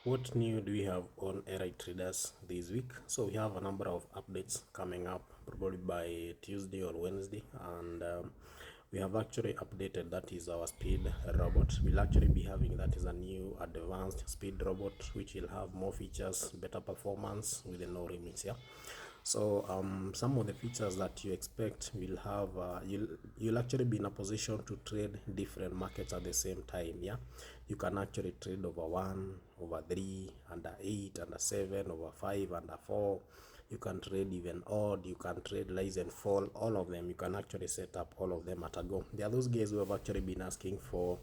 What new do we have on AI Traders this week? So we have a number of updates coming up probably by Tuesday or Wednesday, and we have actually updated that is our speed robot. We'll actually be having that is a new advanced speed robot which will have more features, better performance with no limits. Yeah. So some of the features that you expect will have you'll actually be in a position to trade different markets at the same time. Yeah, you can actually trade over 1, over 3, under 8, under 7, over 5, under 4. You can trade even odd, you can trade rise and fall, all of them. You can actually set up all of them at a go. There are those guys who have actually been asking for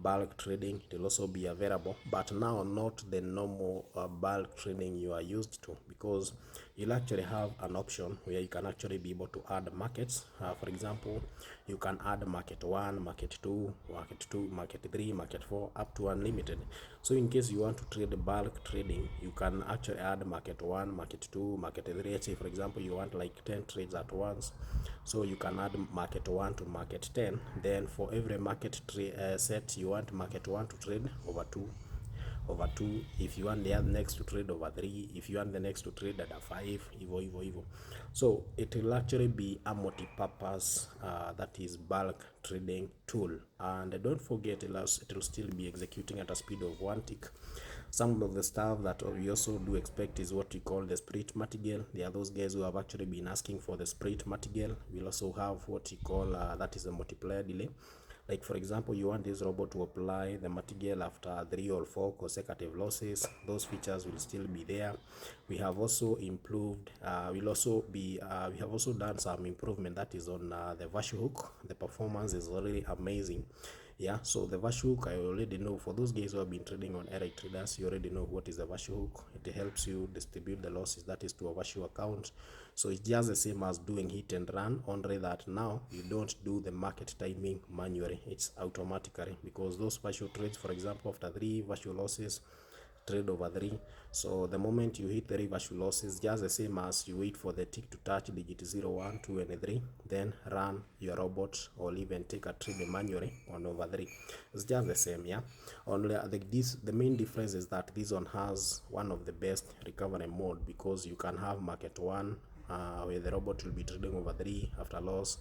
bulk trading. It will also be available, but now not the normal bulk trading you are used to, because you'll actually have an option where you can actually be able to add markets. For example, you can add market 1, market 2, market 2, market 3, market 4, up to unlimited. So in case you want to trade bulk trading, you can actually add market 1, market 2, market 3. Let's say for example you want like 10 trades at once, so you can add market 1 to market 10. Then for every market set you want market 1 to trade over 2, over 2. If you want the next to trade over 3, if you want the next to trade at a 5, evo. So it will actually be a multi-purpose that is bulk trading tool. And don't forget, it will still be executing at a speed of 1 tick. Some of the stuff that we also do expect is what we call the sprint martingale. There are those guys who have actually been asking for the sprint martingale. We'll also have what we call that is a multiplier delay. Like for example, you want this robot to apply the martingale after 3 or 4 consecutive losses. Those features will still be there. We have also improved. We have also done some improvement that is on the Vashu hook. The performance is already amazing. Yeah, so the Vashu hook, I already know. For those guys who have been trading on AI Traders, you already know what is the Vashu hook. It helps you distribute the losses, that is to a Vashu account. So it's just the same as doing hit and run, only that now you don't do the market timing manually. It's automatically, because those Vashu trades, for example, after 3 Vashu losses, trade over 3. So the moment you hit 3 Vashu losses, just the same as you wait for the tick to touch digit 0, 1, 2 and 3, then run your robot or even take a trade manually on over 3. It's just the same. Yeah, only the main difference is that this one has one of the best recovery mode, because you can have market 1 where the robot will be trading over 3 after loss.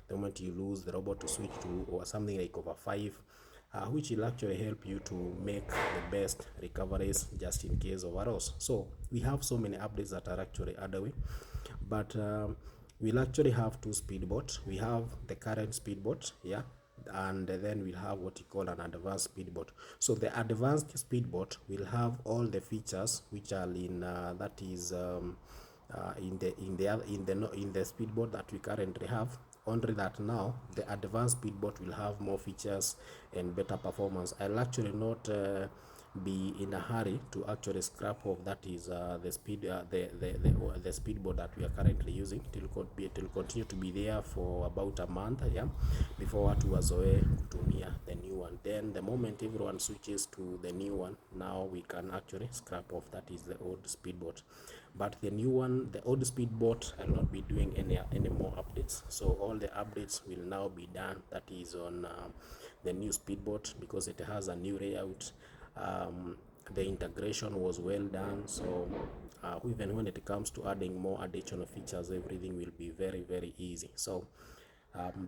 The moment you lose, the robot to switch to or something like over 5, which will actually help you to make the best recoveries just in case of a loss. So we have so many updates that are actually underway, but we'll actually have 2 speedbots. We have the current speedbot, yeah, and then we'll have what you call an advanced speedbot. So the advanced speedbot will have all the features which are in that is in the speedbot that we currently have, only that now the advanced speedbot will have more features and better performance. I'll actually not be in a hurry to actually scrap off that is the speedboat that we are currently using. It will continue to be there for about a month, yeah, before watu wazoe kutumia the new one. Then the moment everyone switches to the new one, now we can actually scrap off that is the old speedboat. But the new one, the old speedboat, I'll not be doing any more updates. So all the updates will now be done that is on the new speedboat, because it has a new layout. The integration was well done, so even when it comes to adding more additional features, everything will be very easy. So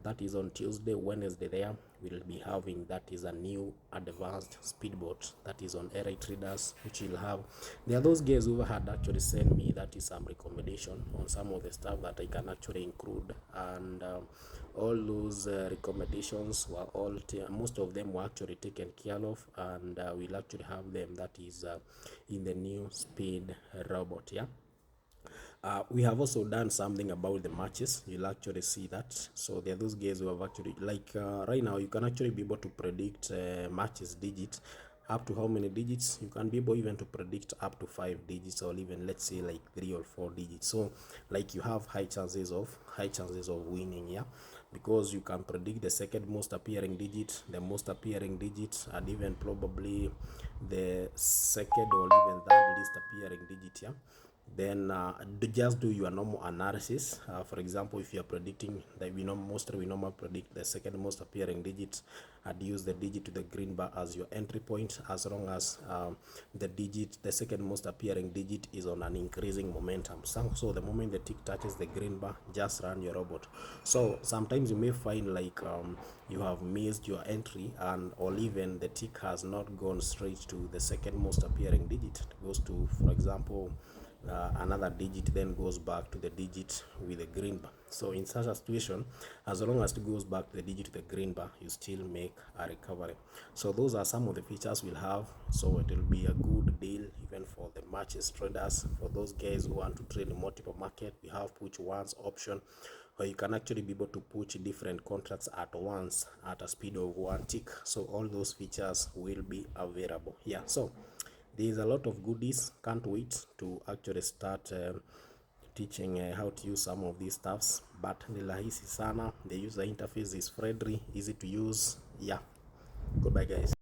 that is on Tuesday. Wednesday there we'll be having that is a new advanced speedboat that is on AI Traders, which will have, there are those guys who had actually sent me that is some recommendation on some of the stuff that I can actually include, and all those recommendations were all most of them were actually taken care of, and we'll actually have them that is in the new speed robot. Yeah. We have also done something about the matches. You'll actually see that. So there are those guys who have actually, like right now, you can actually be able to predict matches digits up to how many digits. You can be able even to predict up to 5 digits, or even let's say like 3 or 4 digits. So like you have high chances of winning, yeah, because you can predict the second most appearing digit, the most appearing digit, and even probably the second or even third least appearing digit. Yeah. then just do your normal analysis. For example, if you are predicting that we normally predict the second most appearing digit, and use the digit to the green bar as your entry point, as long as the second most appearing digit is on an increasing momentum. So the moment the tick touches the green bar, just run your robot. So sometimes you may find like you have missed your entry, and or even the tick has not gone straight to the second most appearing digit. It goes to, for example, another digit, then goes back to the digit with the green bar. So in such a situation, as long as it goes back to the digit with the green bar, you still make a recovery. So those are some of the features we'll have. So it will be a good deal even for the matches traders. For those guys who want to trade in multiple market, we have push once option, where you can actually be able to push different contracts at once at a speed of 1 tick. So all those features will be available here. So there is a lot of goodies. Can't wait to actually start teaching how to use some of these stuffs, but ni rahisi sana. The user interface is friendly, easy to use. Yeah, goodbye guys.